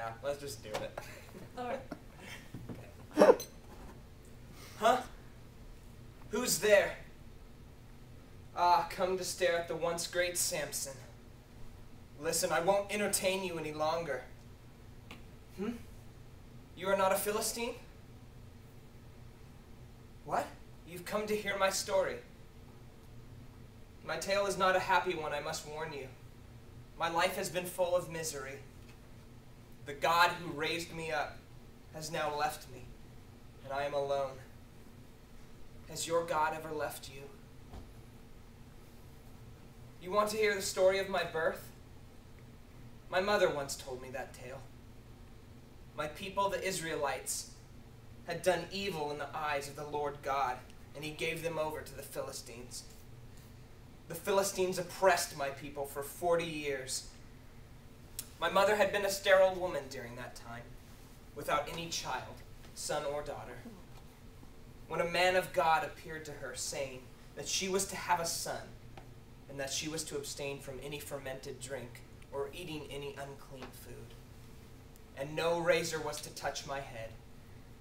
Yeah, let's just do it. All right. Okay. Huh? Who's there? Ah, come to stare at the once great Samson. Listen, I won't entertain you any longer. You are not a Philistine? What? You've come to hear my story. My tale is not a happy one, I must warn you. My life has been full of misery. The God who raised me up has now left me, and I am alone. Has your God ever left you? You want to hear the story of my birth? My mother once told me that tale. My people, the Israelites, had done evil in the eyes of the Lord God, and he gave them over to the Philistines. The Philistines oppressed my people for 40 years. My mother had been a sterile woman during that time, without any child, son or daughter. When a man of God appeared to her, saying that she was to have a son, and that she was to abstain from any fermented drink or eating any unclean food. And no razor was to touch my head,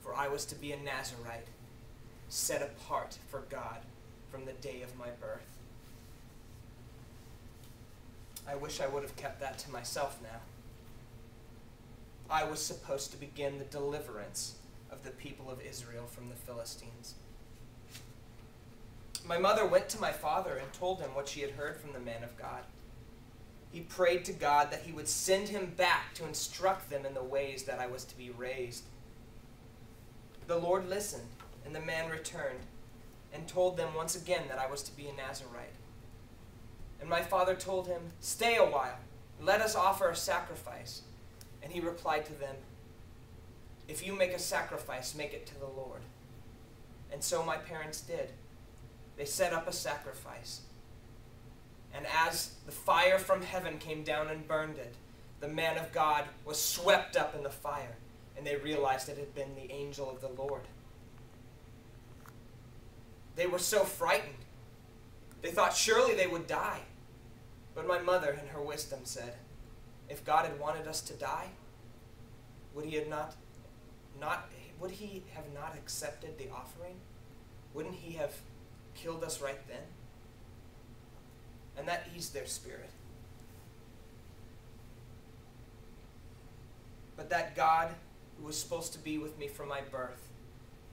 for I was to be a Nazirite, set apart for God from the day of my birth. I wish I would have kept that to myself now. I was supposed to begin the deliverance of the people of Israel from the Philistines. My mother went to my father and told him what she had heard from the man of God. He prayed to God that he would send him back to instruct them in the ways that I was to be raised. The Lord listened, and the man returned and told them once again that I was to be a Nazirite. And my father told him, "Stay a while, let us offer a sacrifice." And he replied to them, "If you make a sacrifice, make it to the Lord." And so my parents did. They set up a sacrifice. And as the fire from heaven came down and burned it, the man of God was swept up in the fire, and they realized it had been the angel of the Lord. They were so frightened. They thought surely they would die. But my mother, in her wisdom, said, if God had wanted us to die, would he have not accepted the offering? Wouldn't he have killed us right then? And that eased their spirit. But that God who was supposed to be with me from my birth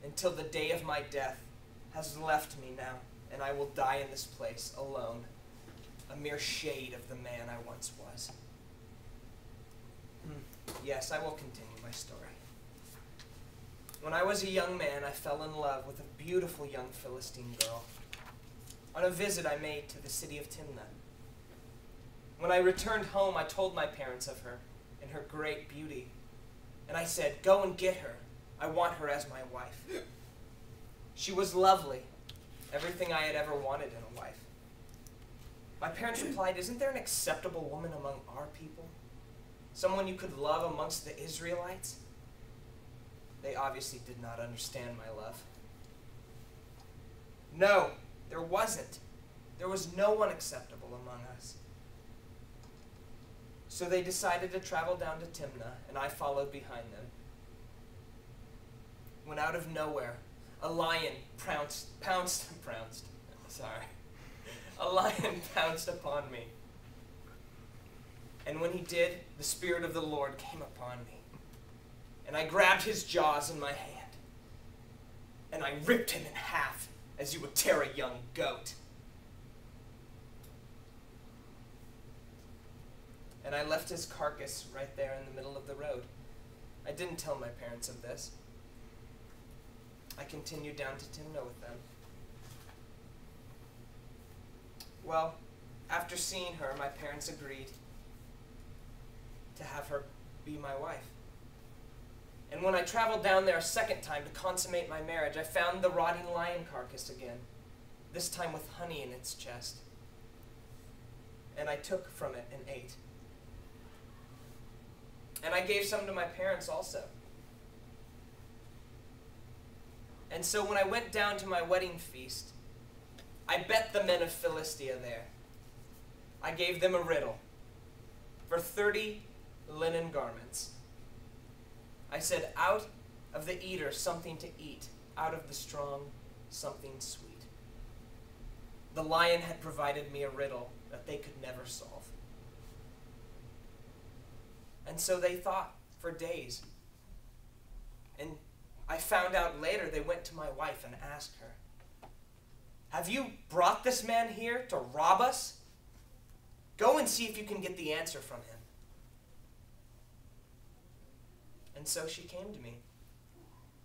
until the day of my death has left me now, and I will die in this place alone, a mere shade of the man I once was. Yes, I will continue my story. When I was a young man, I fell in love with a beautiful young Philistine girl on a visit I made to the city of Timnah. When I returned home, I told my parents of her and her great beauty. And I said, "Go and get her. I want her as my wife." She was lovely, everything I had ever wanted in a wife. My parents replied, "Isn't there an acceptable woman among our people? Someone you could love amongst the Israelites?" They obviously did not understand my love. No, there wasn't. There was no one acceptable among us. So they decided to travel down to Timnah, and I followed behind them. When out of nowhere, a lion pounced upon me. And when he did, the Spirit of the Lord came upon me. And I grabbed his jaws in my hand, and I ripped him in half as you would tear a young goat. And I left his carcass right there in the middle of the road. I didn't tell my parents of this. I continued down to Timnah with them. Well, after seeing her, my parents agreed to have her be my wife. And when I traveled down there a second time to consummate my marriage, I found the rotting lion carcass again, this time with honey in its chest. And I took from it and ate. And I gave some to my parents also. And so when I went down to my wedding feast, I bet the men of Philistia there. I gave them a riddle for 30 linen garments. I said, out of the eater something to eat, out of the strong something sweet. The lion had provided me a riddle that they could never solve. And so they thought for days. And I found out later they went to my wife and asked her, "Have you brought this man here to rob us? Go and see if you can get the answer from him." And so she came to me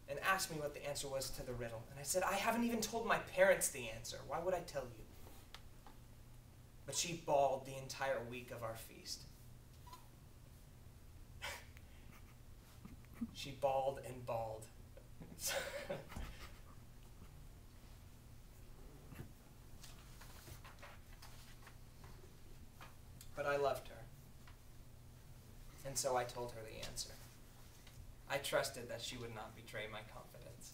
and asked me what the answer was to the riddle. And I said, "I haven't even told my parents the answer. Why would I tell you?" But she bawled the entire week of our feast. She bawled and bawled. But I loved her. And so I told her the answer. I trusted that she would not betray my confidence.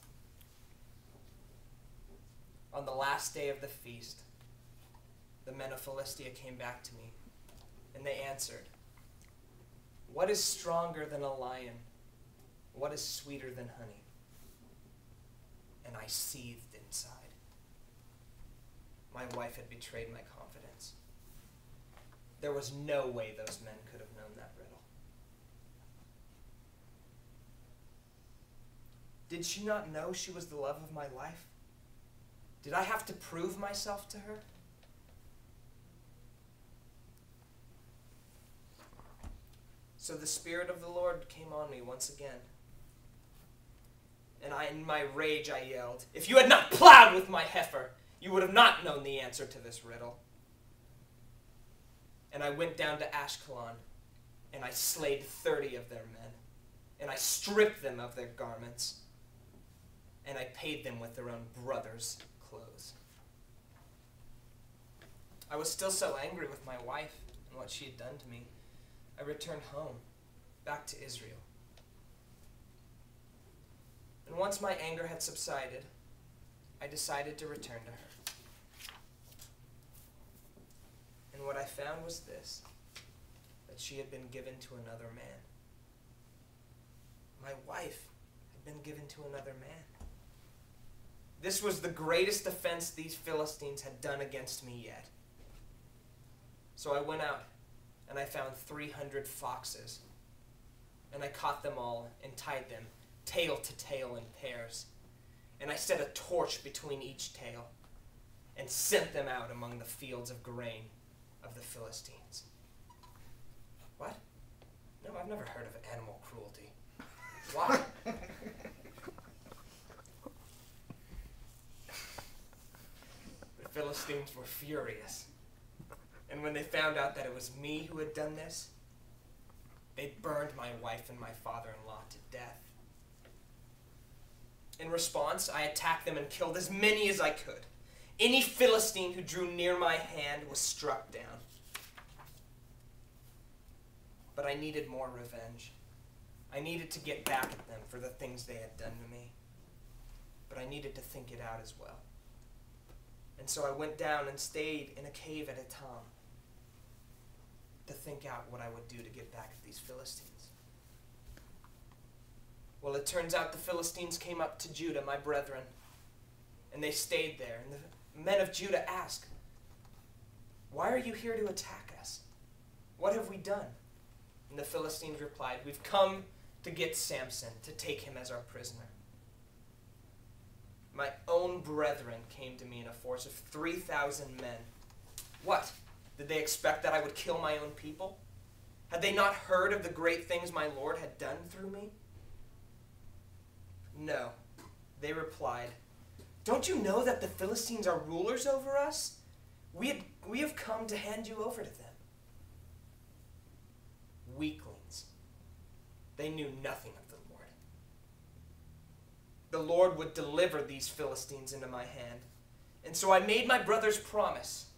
On the last day of the feast, the men of Philistia came back to me, and they answered, "What is stronger than a lion? What is sweeter than honey?" And I seethed inside. My wife had betrayed my confidence. There was no way those men could have known that riddle. Did she not know she was the love of my life? Did I have to prove myself to her? So the Spirit of the Lord came on me once again. And in my rage, I yelled, "If you had not plowed with my heifer, you would have not known the answer to this riddle." And I went down to Ashkelon, and I slayed 30 of their men, and I stripped them of their garments, and I paid them with their own brothers' clothes. I was still so angry with my wife and what she had done to me. I returned home, back to Israel. And once my anger had subsided, I decided to return to her. And what I found was this, that she had been given to another man. My wife had been given to another man. This was the greatest offense these Philistines had done against me yet. So I went out, and I found 300 foxes, and I caught them all and tied them tail to tail in pairs, and I set a torch between each tail and sent them out among the fields of grain of the Philistines. What? No, I've never heard of animal cruelty. Why? The Philistines were furious. And when they found out that it was me who had done this, they burned my wife and my father-in-law to death. In response, I attacked them and killed as many as I could. Any Philistine who drew near my hand was struck down. But I needed more revenge. I needed to get back at them for the things they had done to me. But I needed to think it out as well. And so I went down and stayed in a cave at Etam to think out what I would do to get back at these Philistines. Well, it turns out the Philistines came up to Judah, my brethren, and they stayed there. And the men of Judah asked, "Why are you here to attack us? What have we done?" And the Philistines replied, "We've come to get Samson, to take him as our prisoner." My own brethren came to me in a force of 3,000 men. What? Did they expect that I would kill my own people? Had they not heard of the great things my Lord had done through me? No, they replied, "Don't you know that the Philistines are rulers over us? We have come to hand you over to them." Weaklings. They knew nothing of the Lord. The Lord would deliver these Philistines into my hand. And so I made my brothers promise